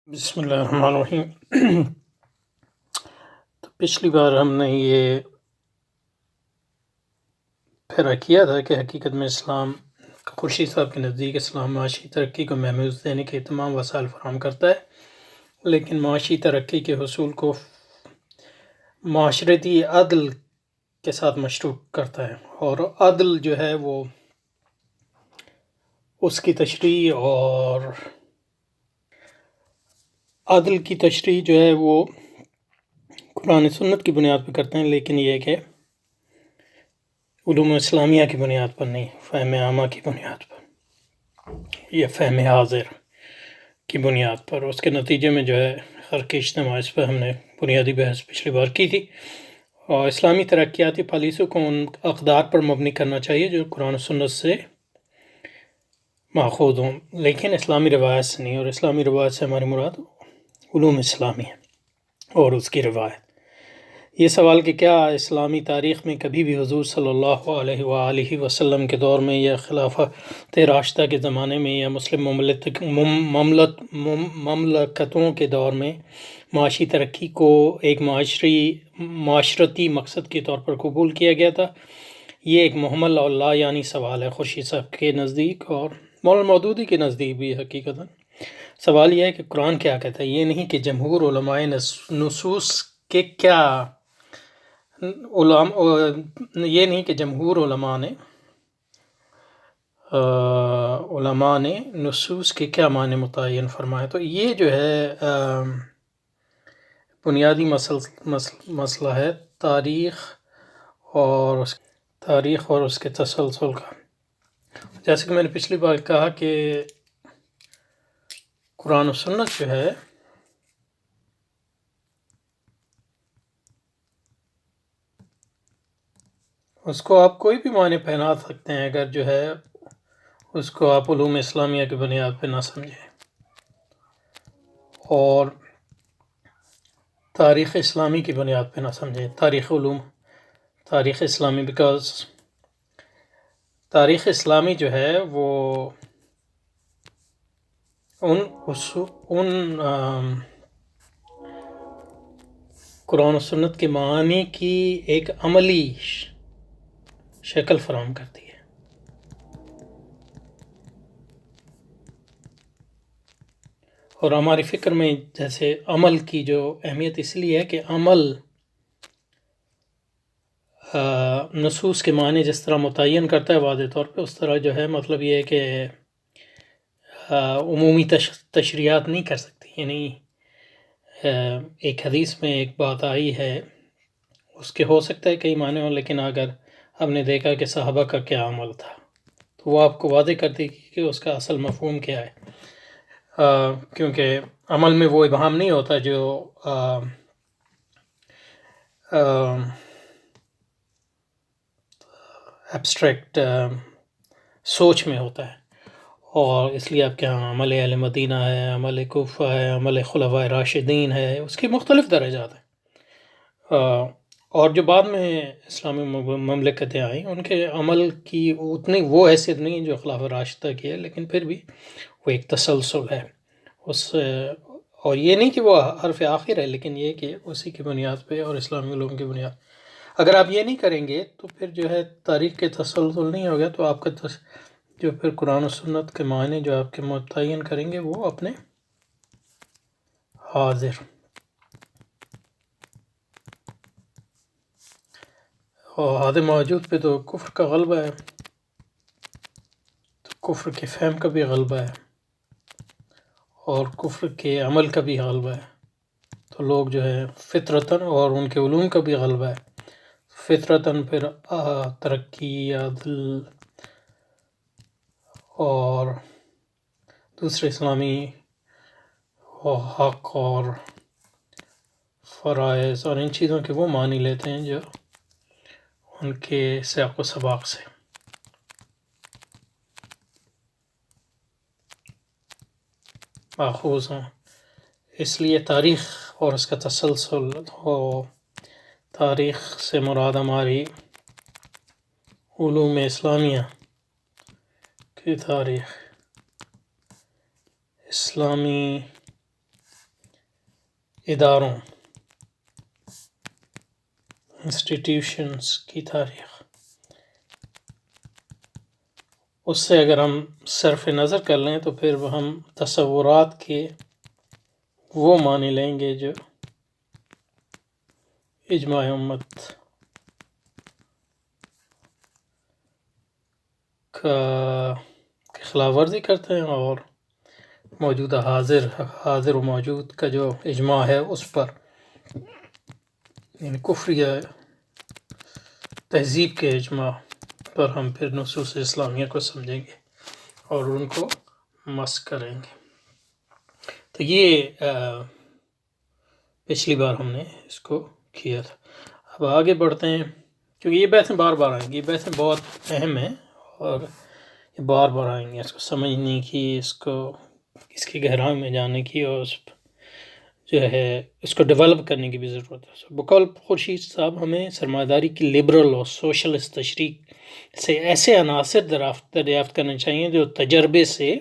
بسم اللہ الرحمن الرحیم۔ تو پچھلی بار ہم نے یہ پھیرا کیا تھا کہ حقیقت میں اسلام خورشید صاحب کے نزدیک اسلام معاشی ترقی کو محفوظ دینے کے تمام وسائل فراہم کرتا ہے، لیکن معاشی ترقی کے حصول کو معاشرتی عدل کے ساتھ مشروط کرتا ہے، اور عدل جو ہے وہ اس کی تشریح اور عدل کی تشریح جو ہے وہ قرآن سنت کی بنیاد پہ کرتے ہیں، لیکن یہ کہ علوم اسلامیہ کی بنیاد پر نہیں، فہم عامہ کی بنیاد پر یا فہم حاضر کی بنیاد پر۔ اس کے نتیجے میں جو ہے ہر کے اجتماع اس پہ ہم نے بنیادی بحث پچھلی بار کی تھی، اور اسلامی ترقیاتی پالیسیوں کو ان اقدار پر مبنی کرنا چاہیے جو قرآن و سنت سے ماخوذ ہوں، لیکن اسلامی روایت سے نہیں، اور اسلامی روایت سے ہماری مراد علوم اسلامی ہے اور اس کی روایت۔ یہ سوال کہ کیا اسلامی تاریخ میں کبھی بھی حضور صلی اللہ علیہ وآلہ وسلم کے دور میں یا خلافت راشدہ کے زمانے میں یا مسلم مملکتوں کے دور میں معاشی ترقی کو ایک معاشرتی مقصد کے طور پر قبول کیا گیا تھا؟ یہ ایک محمل اور لا یعنی سوال ہے خورشید صاحب کے نزدیک، اور مولانا مودودی کے نزدیک بھی حقیقتاً سوال یہ ہے کہ قرآن کیا کہتا ہے، یہ نہیں کہ جمہور علماء نصوص کے کیا یہ نہیں کہ جمہور علماء نے نصوص کے کیا معنی متعین فرمائے۔ تو یہ جو ہے بنیادی مسئلہ ہے تاریخ اور اس کے تسلسل کا۔ جیسے کہ میں نے پچھلی بار کہا کہ قرآن و سنت جو ہے اس کو آپ کوئی بھی معنی پہنا سکتے ہیں، اگر جو ہے اس کو آپ علوم اسلامیہ کی بنیاد پہ نہ سمجھیں اور تاریخ اسلامی کی بنیاد پہ نہ سمجھیں، تاریخ اسلامی، بیکاز تاریخ اسلامی جو ہے وہ ان قرآن و سنت کے معانی کی ایک عملی شکل فراہم کرتی ہے، اور ہماری فکر میں جیسے عمل کی جو اہمیت اس لیے ہے کہ عمل نصوص کے معنی جس طرح متعین کرتا ہے واضح طور پہ، اس طرح جو ہے مطلب یہ ہے کہ عمومی تشریحات نہیں کر سکتی، یعنی ایک حدیث میں ایک بات آئی ہے، اس کے ہو سکتا ہے کئی معنی ہوں، لیکن اگر ہم نے دیکھا کہ صحابہ کا کیا عمل تھا تو وہ آپ کو واضح کر دے گی کہ اس کا اصل مفہوم کیا ہے، کیونکہ عمل میں وہ ابہام نہیں ہوتا جو ایبسٹریکٹ سوچ میں ہوتا ہے، اور اس لیے آپ کے ہاں عمل اہل مدینہ ہے، عمل کوفہ ہے، عمل خلفائے راشدین ہے، اس کے مختلف درجات ہیں، اور جو بعد میں اسلامی مملکتیں آئیں ان کے عمل کی اتنی وہ حیثیت نہیں جو خلافہ راشدہ کی ہے، لیکن پھر بھی وہ ایک تسلسل ہے اور یہ نہیں کہ وہ حرف آخر ہے، لیکن یہ کہ اسی کی بنیاد پہ اور اسلامی علوم کی بنیاد، اگر آپ یہ نہیں کریں گے تو پھر جو ہے تاریخ کے تسلسل نہیں ہوگا، تو آپ کا جو پھر قرآن و سنت کے معنی جو آپ کے متعین کریں گے وہ اپنے حاضر اور عدم موجود پہ تو کفر کا غلبہ ہے، تو کفر کے فہم کا بھی غلبہ ہے اور کفر کے عمل کا بھی غلبہ ہے، تو لوگ جو ہے فطرتاً، اور ان کے علوم کا بھی غلبہ ہے فطرتاً، پھر ترقی، عدل اور دوسرے اسلامی حق اور فرائض اور ان چیزوں کے وہ معنی لیتے ہیں جو ان کے سیاق و سباق سے ماخوذ ہوں۔ اس لیے تاریخ اور اس کا تسلسل ہو، تاریخ سے مراد ہماری علوم اسلامیہ کی تاریخ، اسلامی اداروں انسٹیٹیوشنز کی تاریخ، اس سے اگر ہم صرف نظر کر لیں تو پھر ہم تصورات کے وہ معنی لیں گے جو اجماع امت کا خلاف ورزی کرتے ہیں، اور موجودہ حاضر و موجود کا جو اجماع ہے اس پر، یعنی کفری تہذیب کے اجماع پر ہم پھر نصوص اسلامیہ کو سمجھیں گے اور ان کو مس کریں گے۔ تو یہ پچھلی بار ہم نے اس کو کیا تھا۔ اب آگے بڑھتے ہیں، کیونکہ یہ بحثیں بار بار آئیں گی، یہ بحثیں بہت اہم ہیں اور یہ بار بار آئیں گے، اس کو سمجھنے کی، اس کی گہرائی میں جانے کی، اور جو ہے اس کو ڈیولپ کرنے کی بھی ضرورت ہے۔ بقول خورشید صاحب، ہمیں سرمایہ داری کی لبرل اور سوشلسٹ تشریح سے ایسے عناصر دریافت کرنے چاہیے جو تجربے سے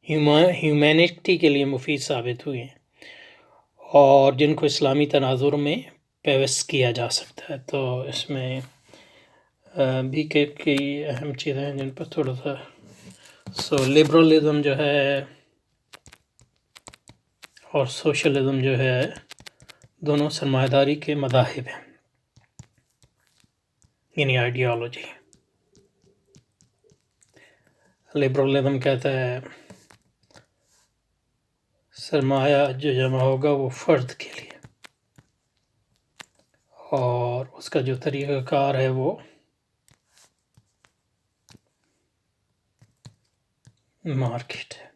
ہیومینٹی کے لیے مفید ثابت ہوئے ہیں اور جن کو اسلامی تناظر میں پیوست کیا جا سکتا ہے۔ تو اس میں بھی کئی اہم چیزیں ہیں جن پر تھوڑا سا لبرلزم جو ہے اور سوشلزم جو ہے دونوں سرمایہ داری کے مذاہب ہیں، یعنی آئیڈیالوجی۔ لبرلزم کہتا ہے سرمایہ جو جمع ہوگا وہ فرد کے لیے، اور اس کا جو طریقہ کار ہے وہ مارکیٹ ہے،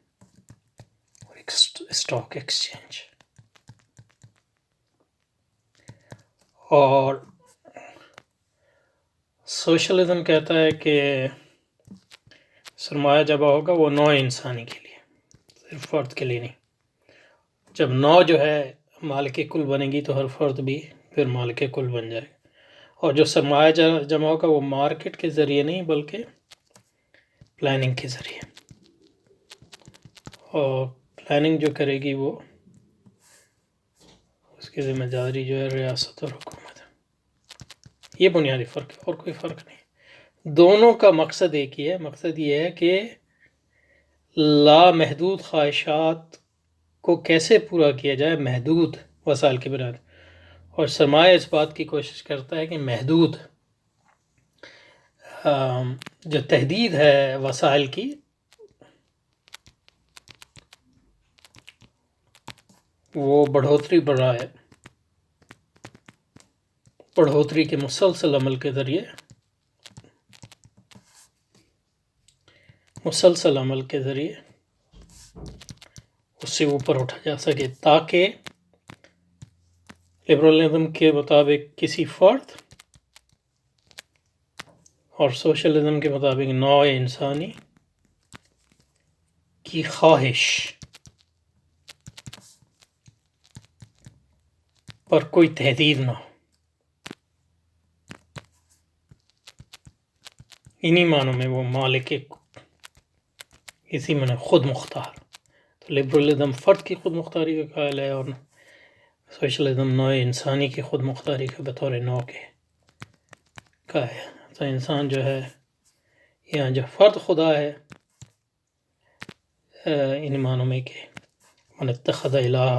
اسٹاک ایکسچینج۔ اور سوشلزم کہتا ہے کہ سرمایہ جمع ہوگا وہ نوع انسانی کے لیے، صرف فرد کے لیے نہیں۔ جب نوع جو ہے مالک کل بنے گی تو ہر فرد بھی پھر مالک کل بن جائے گا، اور جو سرمایہ جمع ہوگا وہ مارکیٹ کے ذریعے نہیں بلکہ پلاننگ کے ذریعے، اور پلاننگ جو کرے گی وہ اس کی ذمہ داری جو ہے ریاست اور حکومت ہے۔ یہ بنیادی فرق ہے اور کوئی فرق نہیں۔ دونوں کا مقصد ایک ہی ہے، مقصد یہ ہے کہ لامحدود خواہشات کو کیسے پورا کیا جائے محدود وسائل کی بنیاد، اور سرمایہ اس بات کی کوشش کرتا ہے کہ محدود جو تحدید ہے وسائل کی وہ بڑھوتری کے مسلسل عمل کے ذریعے اس سے اوپر اٹھا جا سکے، تاکہ لبرلزم کے مطابق کسی فرد اور سوشلزم کے مطابق نوع انسانی کی خواہش پر کوئی تحدید نہ ہو۔ انہی معنوں میں وہ مالک، اسی معنی خود مختار۔ تو لبرلزم فرد کی خود مختاری کا قائل ہے، اور سوشلزم نوع انسانی کی خود مختاری کا بطور نوع کے کا ہے۔ تو انسان جو ہے یہاں جو فرد خدا ہے ان معنوں میں کہ من اتخذ الہ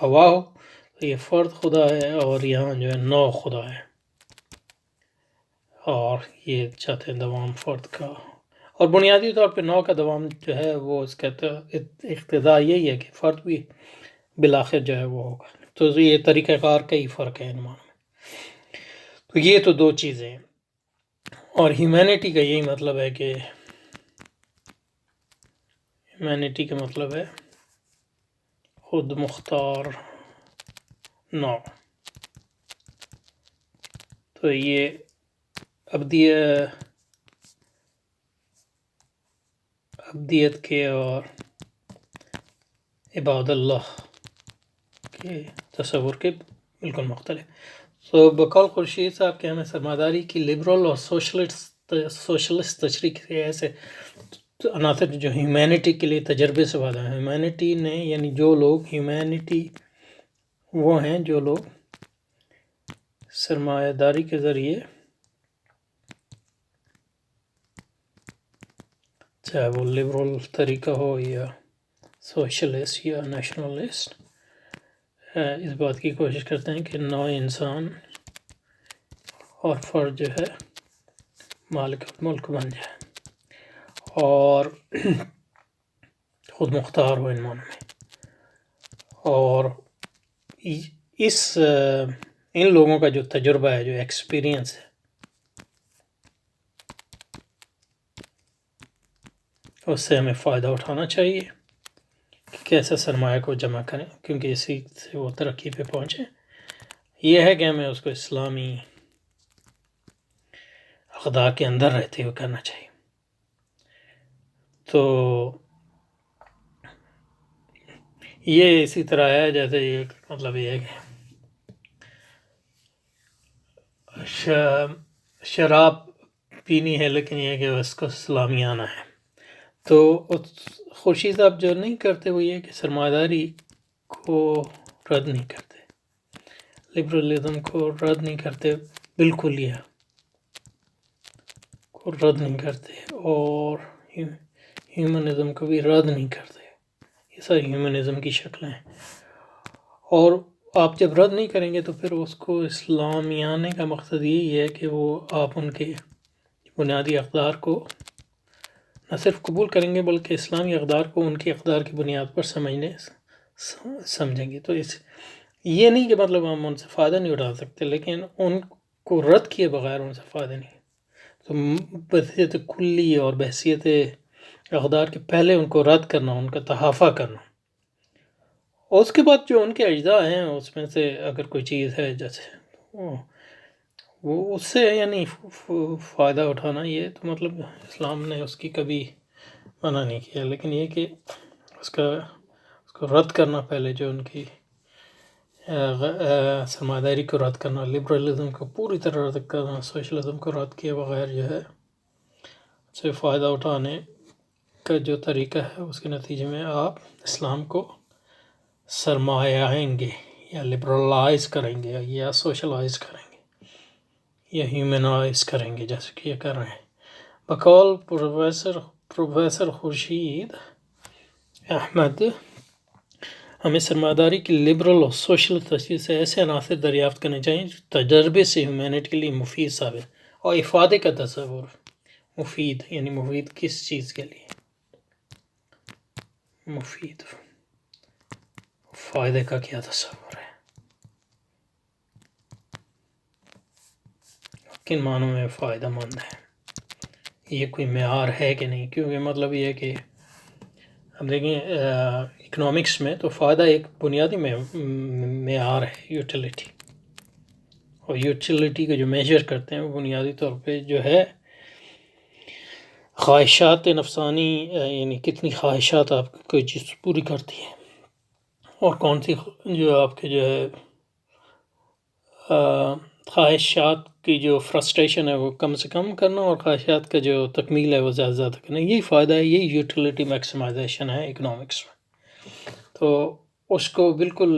ہواہ، تو یہ فرد خدا ہے، اور یہاں جو ہے نوع خدا ہے، اور یہ چاہتے ہیں دوام فرد کا، اور بنیادی طور پہ نوع کا دوام جو ہے وہ اس کا اقتضاء یہی ہے کہ فرد بھی بالآخر جو ہے وہ ہوگا۔ تو یہ طریقہ کار کا ہی فرق ہے ان معنوں میں۔ تو یہ تو دو چیزیں ہیں، اور ہیومینٹی کا یہی مطلب ہے کہ ہیومینٹی کا مطلب ہے خود مختار نوع۔ تو یہ ابدیت کے اور عباد اللہ کے تصور کے بالکل مختلف۔ تو بقول خورشید صاحب کہ ہمیں سرمایہ داری کی لبرل اور سوشلسٹ تشریح کے ایسے عناصر جو ہیومینٹی کے لیے تجربے سے وعدہ ہیں، ہیومینٹی نے یعنی جو لوگ ہیومینٹی وہ ہیں جو لوگ سرمایہ داری کے ذریعے، چاہے وہ لبرل طریقہ ہو یا سوشلسٹ یا نیشنلسٹ، اس بات کی کوشش کرتے ہیں کہ نوع انسان اور فرد جو ہے مالک ملک بن جائے اور خود مختار ہو ان معنوں میں. اور ان لوگوں کا جو تجربہ ہے، جو ایکسپیرینس ہے، اس سے ہمیں فائدہ اٹھانا چاہیے کہ کیسے سرمایہ کو جمع کریں، کیونکہ اسی سے وہ ترقی پہ پہنچے. یہ ہے کہ ہمیں اس کو اسلامی اقدار کے اندر رہتے ہوئے کرنا چاہیے. تو یہ اسی طرح ہے جیسے ایک مطلب یہ ہے کہ شراب پینی ہے لیکن یہ کہ اس کو اسلامی آنا ہے. تو خورشید صاحب جو نہیں کرتے وہ یہ کہ سرمایہ داری کو رد نہیں کرتے، لبرلزم کو رد نہیں کرتے، بالکل یہ کو رد نہیں کرتے، اور ہیومنزم کو بھی رد نہیں کرتے. یہ ساری ہیومنزم کی شکلیں ہیں، اور آپ جب رد نہیں کریں گے تو پھر اس کو اسلامیانے کا مقصد یہی ہے کہ وہ آپ ان کے بنیادی اقدار کو نہ صرف قبول کریں گے بلکہ اسلامی اقدار کو ان کی اقدار کی بنیاد پر سمجھیں گے. تو یہ نہیں کہ مطلب ہم ان سے فائدہ نہیں اٹھا سکتے، لیکن ان کو رد کیے بغیر ان سے فائدہ نہیں. تو بحیثیت کلی اور بحیثیت اقدار کے پہلے ان کو رد کرنا، ان کا تحافظ کرنا، اور اس کے بعد جو ان کے اجزاء ہیں اس میں سے اگر کوئی چیز ہے جیسے وہ اس سے یعنی فائدہ اٹھانا، یہ تو مطلب اسلام نے اس کی کبھی منع نہیں کیا، لیکن یہ کہ اس کو رد کرنا پہلے، جو ان کی سرمایہ داری کو رد کرنا، لبرلزم کو پوری طرح رد کرنا، سوشلزم کو رد کیے بغیر جو ہے سے فائدہ اٹھانے کا جو طریقہ ہے، اس کے نتیجے میں آپ اسلام کو سرمایائیں گے یا لبرلائز کریں گے یا سوشلائز کریں گے یا ہیومنائز کریں گے، جیسے کہ یہ کر رہے ہیں. بقول پروفیسر خورشید احمد، ہمیں سرمایہ داری کی لبرل اور سوشل تشریح سے ایسے عناصر دریافت کرنے چاہیے جو تجربے سے ہیومینٹی کے لیے مفید ثابت، اور افادے کا تصور. مفید یعنی مفید کس چیز کے لیے؟ مفید فائدے کا کیا تصور ہے، کن معنوں میں فائدہ مند ہے، یہ کوئی معیار ہے کہ نہیں. کیونکہ مطلب یہ ہے کہ اب دیکھیں اکنامکس میں تو فائدہ ایک بنیادی معیار ہے، یوٹیلیٹی، اور یوٹیلیٹی کو جو میجر کرتے ہیں وہ بنیادی طور پہ جو ہے خواہشات نفسانی، یعنی کتنی خواہشات آپ کوئی چیز پوری کرتی ہے، اور کون سی جو آپ کے جو ہے خواہشات کی جو فرسٹریشن ہے وہ کم سے کم کرنا، اور خواہشات کا جو تکمیل ہے وہ زیادہ سے زیادہ کرنا. یہی فائدہ ہے، یہی یوٹیلیٹی میکسیمائزیشن ہے اکنامکس میں. تو اس کو بالکل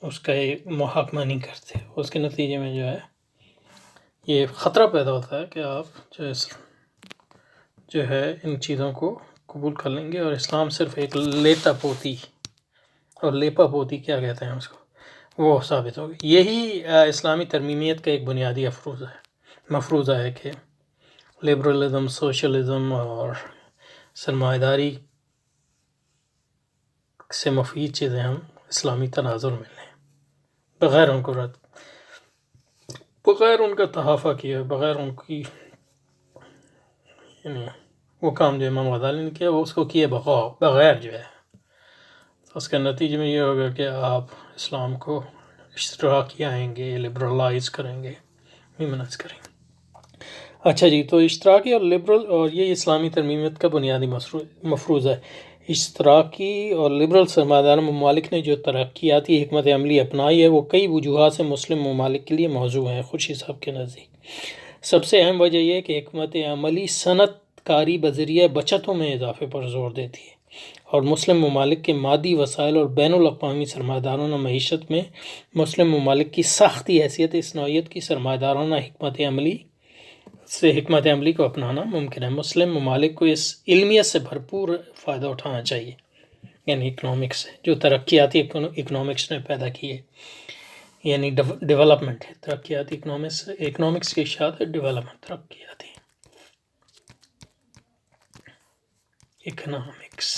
اس کا محاکمہ نہیں کرتے. اس کے نتیجے میں جو ہے یہ خطرہ پیدا ہوتا ہے کہ آپ جو ہے ان چیزوں کو قبول کر لیں گے، اور اسلام صرف ایک لیتا پوتی، اور لیپا پوتی کیا کہتے ہیں اس کو، وہ ثابت ہوگی. یہی اسلامی ترمیمیت کا ایک بنیادی مفروضہ ہے کہ لبرلزم، سوشلزم اور سرمایہ داری سے مفید چیزیں ہم اسلامی تناظر میں لیں، بغیر ان کو بغیر ان کا تحافظ کیا، بغیر ان کی یعنی وہ کام جو امام غزالی نے کیا وہ اس کو کیے بغیر جو ہے. اس کا نتیجے میں یہ ہوگا کہ آپ اسلام کو اشتراکی آئیں گے، لبرلائز کریں گے، ہیومنائز کریں گے. اچھا جی، تو اشتراکی اور لبرل، اور یہ اسلامی ترمیمیت کا بنیادی مفروضہ ہے. اشتراکی اور لبرل سرمایہ دار ممالک نے جو ترقیاتی حکمت عملی اپنائی ہے وہ کئی وجوہات سے مسلم ممالک کے لیے موزوں ہیں. خورشید صاحب کے نزدیک سب سے اہم وجہ یہ ہے کہ حکمت عملی صنعت کاری بذریعہ بچتوں میں اضافے پر زور دیتی ہے اور مسلم ممالک کے مادی وسائل اور بین الاقوامی سرمایہ دارانہ معیشت میں مسلم ممالک کی ساختی حیثیت اس نوعیت کی سرمایہ دارانہ حکمت عملی کو اپنانا ممکن ہے۔ مسلم ممالک کو اس علمیت سے بھرپور فائدہ اٹھانا چاہیے، یعنی اکنامکس سے، جو ترقیاتی اکنامکس نے پیدا کی ہے، یعنی ڈیولپمنٹ ہے۔ ترقیاتی اکنامکس کی اشاعت ہے ڈیولپمنٹ، ترقیاتی اکنامکس،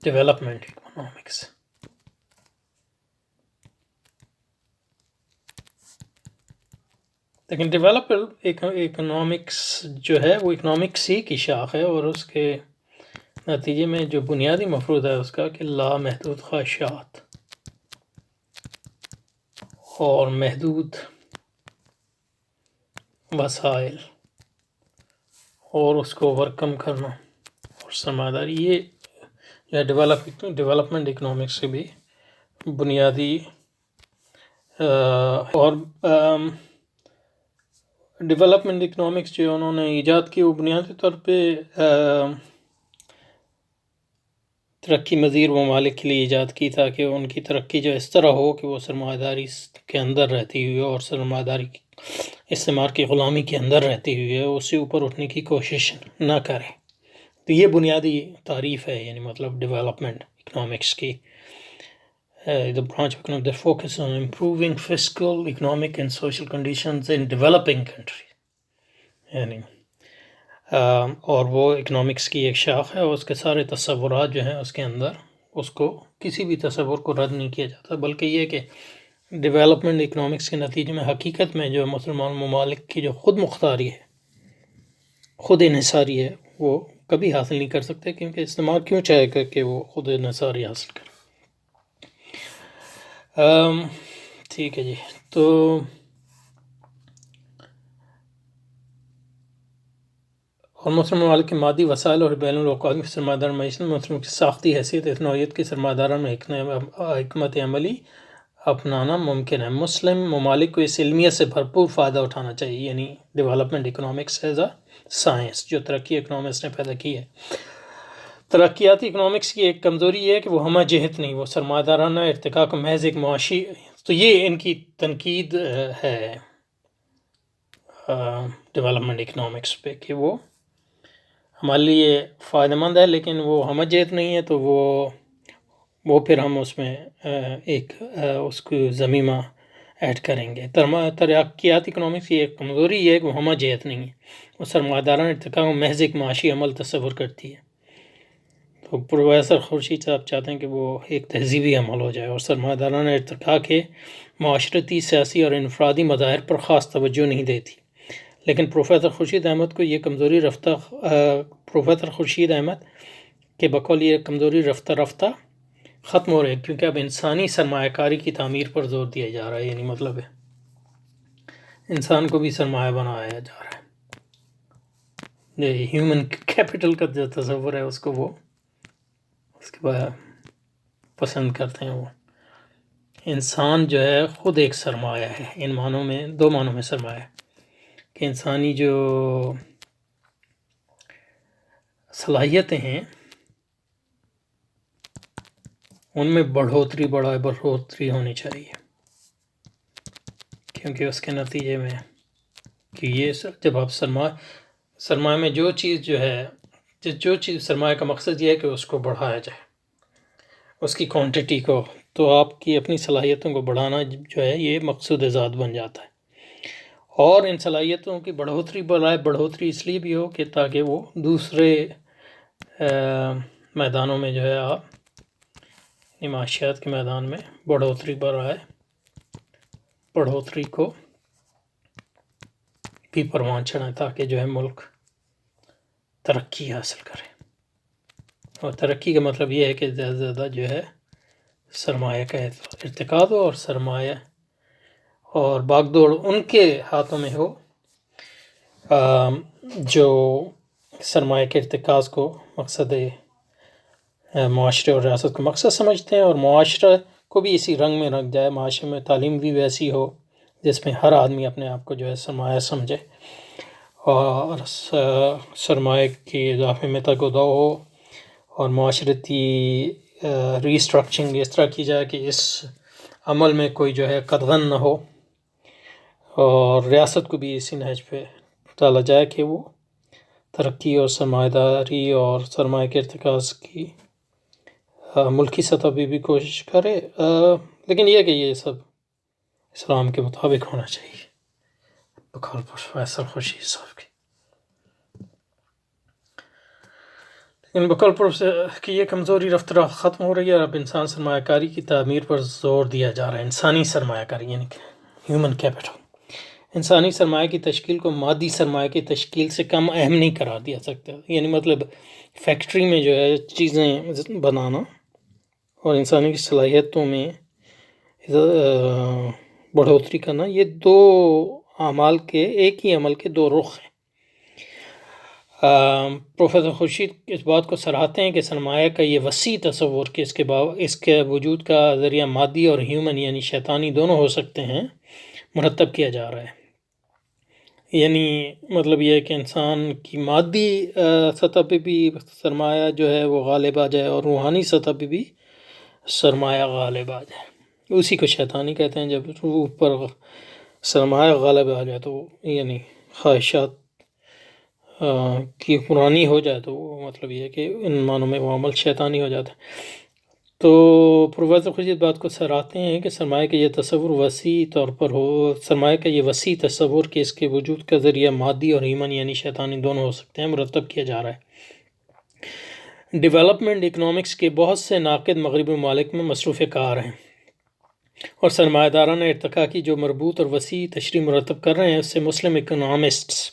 ڈیولپمنٹ اکنامکس۔ لیکن ڈیولپر اکنامکس جو ہے وہ اکنامکس ہی کی شاخ ہے، اور اس کے نتیجے میں جو بنیادی مفروض ہے اس کا کہ لامحدود خواہشات اور محدود وسائل اور اس کو اوورکم کرنا اور سرمایہ داری، یہ جو ہے ڈیولپمنٹ اکنامکس سے بھی بنیادی اور ڈیولپمنٹ اکنامکس جو انہوں نے ایجاد کی وہ بنیادی طور پہ ترقی مزید ممالک کے لیے ایجاد کی، تاکہ ان کی ترقی جو اس طرح ہو کہ وہ سرمایہ داری کے اندر رہتی ہوئی اور سرمایہ داری استعمار کی غلامی کے اندر رہتی ہوئی ہے اس سے اوپر اٹھنے کی کوشش نہ کرے۔ تو یہ بنیادی تعریف ہے، یعنی مطلب ڈیولپمنٹ اکنامکس کی۔ The branch of economics that focus on improving fiscal, economic and social conditions in developing countries، یعنی اور وہ اکنامکس کی ایک شاخ ہے، اور اس کے سارے تصورات جو ہیں اس کے اندر اس کو کسی بھی تصور کو رد نہیں کیا جاتا، بلکہ یہ کہ ڈیولپمنٹ اکنامکس کے نتیجے میں حقیقت میں جو مسلمان ممالک کی جو خود مختاری ہے، خود انحصاری ہے، وہ کبھی حاصل نہیں کر سکتے، کیونکہ استعمار کیوں چاہے گا کہ وہ خود انحصاری حاصل کرے۔ ٹھیک ہے جی، تو اور مسلم ممالک کے مادی وسائل اور بین الاقوامی سرمایہ دار معیشت میں مسلم کی ساختی حیثیت اس نوعیت کی سرمایہ دارانہ حکمت عملی اپنانا ممکن ہے۔ مسلم ممالک کو اس علمیت سے بھرپور فائدہ اٹھانا چاہیے، یعنی development economics as a science جو ترقی اکنامکس نے پیدا کی ہے۔ ترقیاتی اکنامکس کی ایک کمزوری یہ ہے کہ وہ ہمہ جہت نہیں، وہ سرمایہ دارانہ ارتقاء کو محض ایک معاشی، تو یہ ان کی تنقید ہے ڈیولپمنٹ اکنامکس پہ کہ وہ ہمارے لیے فائدہ مند ہے لیکن وہ ہمہ جہت نہیں ہے، تو وہ پھر ہم اس میں ایک اس کو ضمیمہ ایڈ کریں گے۔ ترقیاتی اکنامکس کی ایک کمزوری یہ ہے کہ وہ ہمہ جہت نہیں ہے، وہ سرمایہ دارانہ ارتقاء کو محض ایک معاشی عمل تصور کرتی ہے۔ تو پروفیسر خورشید صاحب چاہتے ہیں کہ وہ ایک تہذیبی عمل ہو جائے، اور سرمایہ دارانہ ارتقاء کے معاشرتی، سیاسی اور انفرادی مظاہر پر خاص توجہ نہیں دیتی۔ لیکن پروفیسر خورشید احمد کو یہ کمزوری پروفیسر خورشید احمد کے بقول یہ کمزوری رفتہ رفتہ ختم ہو رہی ہے، کیونکہ اب انسانی سرمایہ کاری کی تعمیر پر زور دیا جا رہا ہے، یعنی مطلب ہے انسان کو بھی سرمایہ بنایا جا رہا ہے۔ ہیومن کیپٹل کا جو تصور ہے اس کو وہ اس کے بعد پسند کرتے ہیں۔ وہ انسان جو ہے خود ایک سرمایہ ہے، ان معنوں میں، دو معنوں میں سرمایہ ہے کہ انسانی جو صلاحیتیں ہیں ان میں بڑھوتری ہونی چاہیے، کیونکہ اس کے نتیجے میں کہ یہ جب آپ سرمایہ میں جو چیز سرمایہ کا مقصد یہ ہے کہ اس کو بڑھایا جائے، اس کی کوانٹٹی کو، تو آپ کی اپنی صلاحیتوں کو بڑھانا جو ہے یہ مقصود ذات بن جاتا ہے۔ اور ان صلاحیتوں کی بڑھوتری اس لیے بھی ہو کہ تاکہ وہ دوسرے میدانوں میں جو ہے آپ معاشیات کے میدان میں بڑھوتری کو بھی پروان چڑھائیں، تاکہ جو ہے ملک ترقی حاصل کرے۔ اور ترقی کا مطلب یہ ہے کہ زیادہ سے زیادہ جو ہے سرمایہ کا ارتقاء ہو، اور سرمایہ اور باغ دوڑ ان کے ہاتھوں میں ہو جو سرمایہ کے ارتقاء کو مقصد معاشرے اور ریاست کو مقصد سمجھتے ہیں، اور معاشرہ کو بھی اسی رنگ میں رکھ جائے، معاشرے میں تعلیم بھی ویسی ہو جس میں ہر آدمی اپنے آپ کو جو ہے سرمایہ سمجھے، اور سرمایہ کی اضافے میں تگ و دو ہو، اور معاشرتی ریسٹرکچرنگ اس طرح کی جائے کہ اس عمل میں کوئی جو ہے قدغن نہ ہو، اور ریاست کو بھی اسی نہج پہ ڈالا جائے کہ وہ ترقی اور سرمایہ داری اور سرمایہ کے ارتکاز کی ملکی سطح پہ بھی کوشش کرے، لیکن یہ کہ یہ سب اسلام کے مطابق ہونا چاہیے، بقول پروفیسر خورشید صاحب کی۔ لیکن بقول پروفیسر کی یہ کمزوری رفتہ رفتہ ختم ہو رہی ہے، اور اب انسان سرمایہ کاری کی تعمیر پر زور دیا جا رہا ہے۔ انسانی سرمایہ کاری یعنی کہ ہیومن کیپٹل، انسانی سرمایہ کی تشکیل کو مادی سرمایہ کی تشکیل سے کم اہم نہیں قرار دیا سکتا، یعنی مطلب فیکٹری میں جو ہے چیزیں بنانا اور انسانی کی صلاحیتوں میں بڑھوتری کرنا، یہ دو اعمال کے ایک ہی عمل کے دو رخ ہیں۔ پروفیسر خورشید اس بات کو سراہتے ہیں کہ سرمایہ کا یہ وسیع تصور کہ اس کے وجود کا ذریعہ مادی اور ہیومن یعنی شیطانی دونوں ہو سکتے ہیں، مرتب کیا جا رہا ہے۔ یعنی مطلب یہ ہے کہ انسان کی مادی سطح پہ بھی سرمایہ جو ہے وہ غالب آ جائے، اور روحانی سطح پہ بھی سرمایہ غالب آ جائے۔ اسی کو شیطانی کہتے ہیں۔ جب روح پر سرمایہ غالب آ جائے تو یعنی خواہشات کی قربانی ہو جائے، تو وہ مطلب یہ ہے کہ ان معنوں میں وہ عمل شیطانی ہو جاتا ہے۔ تو پروفیسر خورشید بات کو سراہتے ہیں کہ سرمایہ کا یہ تصور وسیع طور پر سرمایہ کا یہ وسیع تصور کہ اس کے وجود کا ذریعہ مادی اور ہیومن یعنی شیطانی دونوں ہو سکتے ہیں، مرتب کیا جا رہا ہے۔ ڈیولپمنٹ اکنامکس کے بہت سے ناقد مغربی ممالک میں مصروف کار ہیں، اور سرمایہ دارانہ ارتقاء کی جو مربوط اور وسیع تشریح مرتب کر رہے ہیں، اس سے مسلم اکنامسٹس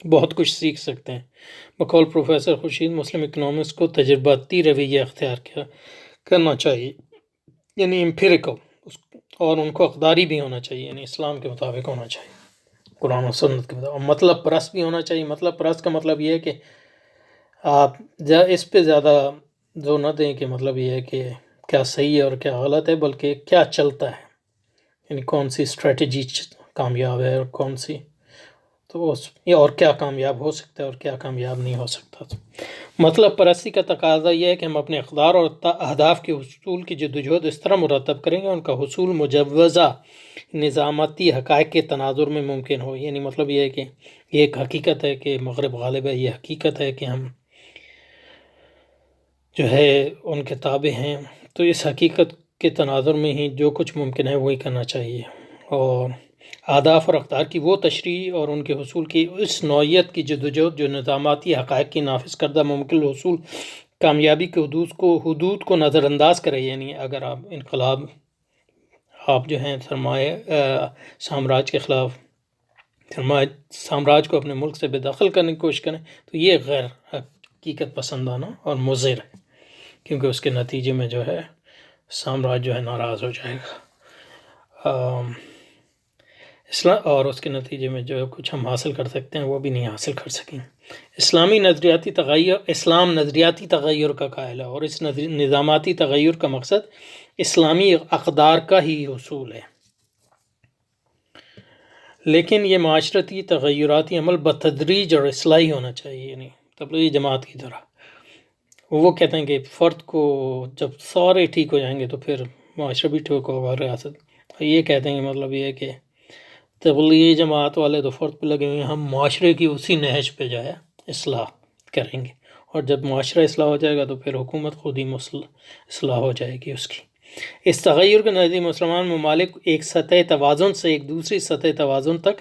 بہت کچھ سیکھ سکتے ہیں۔ بقول پروفیسر خورشید، مسلم اکنامکس کو تجرباتی رویہ اختیار کرنا چاہیے، یعنی امپیریکل، اور ان کو اقداری بھی ہونا چاہیے، یعنی اسلام کے مطابق ہونا چاہیے، قرآن و سنت کے مطابق، اور مطلب پرست بھی ہونا چاہیے۔ مطلب پرست کا مطلب یہ ہے کہ آپ اس پہ زیادہ زور نہ دیں کہ مطلب یہ ہے کہ کیا صحیح ہے اور کیا غلط ہے، بلکہ کیا چلتا ہے، یعنی کون سی اسٹریٹجی کامیاب ہے اور کون سی، تو اور کیا کامیاب ہو سکتا ہے اور کیا کامیاب نہیں ہو سکتا۔ مطلب پرستی کا تقاضا یہ ہے کہ ہم اپنے اقدار اور اہداف کے حصول کی جدوجہد اس طرح مرتب کریں گے ان کا حصول مجوزہ نظاماتی حقائق کے تناظر میں ممکن ہو۔ یعنی مطلب یہ ہے کہ یہ ایک حقیقت ہے کہ مغرب غالب ہے، یہ حقیقت ہے کہ ہم جو ہے ان کے تابع ہیں، تو اس حقیقت کے تناظر میں ہی جو کچھ ممکن ہے وہی کرنا چاہیے، اور اہداف اور اقدار کی وہ تشریح اور ان کے حصول کی اس نوعیت کی جدوجہد جو نظاماتی حقائق کی نافذ کردہ ممکن حصول کامیابی کے حدود کو نظر انداز کرے۔ یعنی اگر آپ انقلاب آپ جو ہیں سرمایہ سامراج کے خلاف سرمایہ سامراج کو اپنے ملک سے بے دخل کرنے کی کوشش کریں، تو یہ غیر حقیقت پسندانہ اور مضر ہے، کیونکہ اس کے نتیجے میں جو ہے سامراج جو ہے ناراض ہو جائے گا، اور اس کے نتیجے میں جو کچھ ہم حاصل کر سکتے ہیں وہ بھی نہیں حاصل کر سکیں۔ اسلام نظریاتی تغیر کا قائل ہے، اور اس نظاماتی تغیر کا مقصد اسلامی اقدار کا ہی حصول ہے، لیکن یہ معاشرتی تغیراتی عمل بتدریج اور اصلاحی ہونا چاہیے، یعنی تبلیغی جماعت کی طرح۔ وہ کہتے ہیں کہ فرد کو جب سارے ٹھیک ہو جائیں گے تو پھر معاشرہ بھی ٹھیک ہوگا، ریاست۔ یہ کہتے ہیں کہ مطلب یہ ہے کہ تبلیغی جماعت والے تو فرد پہ لگے ہوئے ہیں، ہم معاشرے کی اسی نہج پہ جو ہے اصلاح کریں گے، اور جب معاشرہ اصلاح ہو جائے گا تو پھر حکومت خود ہی اصلاح ہو جائے گی اس کی۔ اس تغیر کے نزدیک مسلمان ممالک ایک سطح توازن سے ایک دوسری سطح توازن تک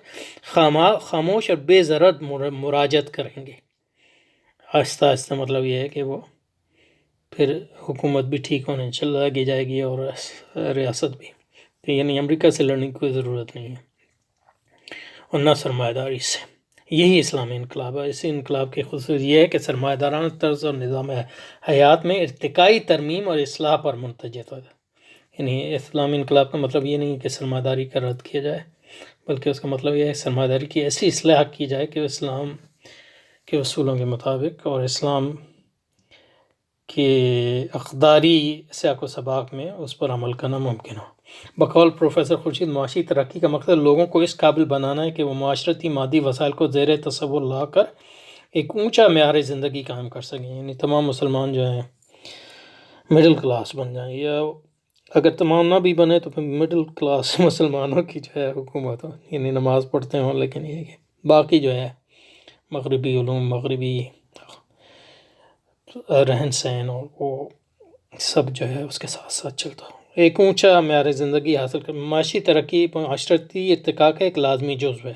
خاموش اور بے ضرر مراجعت کریں گے، آہستہ آہستہ۔ مطلب یہ ہے کہ وہ پھر حکومت بھی ٹھیک ہونے لگی جائے گی اور ریاست بھی، یعنی امریکہ سے لڑنے کی کوئی ضرورت نہیں ہے، اور نہ سرمایہ داری سے۔ یہی اسلامی انقلاب ہے۔ اس انقلاب کی خصوصیت یہ ہے کہ سرمایہ دارانہ طرز اور نظام حیات میں ارتقائی ترمیم اور اصلاح پر منتج ہے۔ یعنی اسلامی انقلاب کا مطلب یہ نہیں کہ سرمایہ داری کا رد کیا جائے، بلکہ اس کا مطلب یہ ہے سرمایہ داری کی ایسی اصلاح کی جائے کہ اسلام کے اصولوں کے مطابق اور اسلام کے اقداری سیاق و سباق میں اس پر عمل کرنا ممکن ہو۔ بقول پروفیسر خورشید، معاشی ترقی کا مقصد لوگوں کو اس قابل بنانا ہے کہ وہ معاشرتی مادی وسائل کو زیر تصور لا کر ایک اونچا معیار زندگی قائم کر سکیں، یعنی تمام مسلمان جو ہیں مڈل کلاس بن جائیں، یا اگر تمام نہ بھی بنے تو پھر مڈل کلاس مسلمانوں کی جو ہے حکومت ہو، یعنی نماز پڑھتے ہوں لیکن یہ کہ باقی جو ہے مغربی علوم، مغربی رہن سہن اور وہ سب جو ہے اس کے ساتھ ساتھ چلتا ہو، ایک اونچا معیار زندگی حاصل کر معاشی ترقی معاشرتی ارتقاء کا ایک لازمی جزو ہے،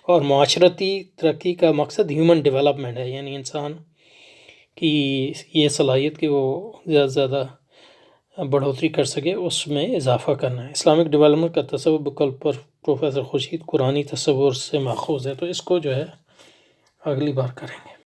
اور معاشرتی ترقی کا مقصد ہیومن ڈیولپمنٹ ہے، یعنی انسان کی یہ صلاحیت کہ وہ زیادہ سے زیادہ بڑھوتری کر سکے، اس میں اضافہ کرنا ہے۔ اسلامک ڈیولپمنٹ کا تصور بکل پر پروفیسر خورشید قرآنی تصور سے ماخوذ ہے، تو اس کو جو ہے اگلی بار کریں گے۔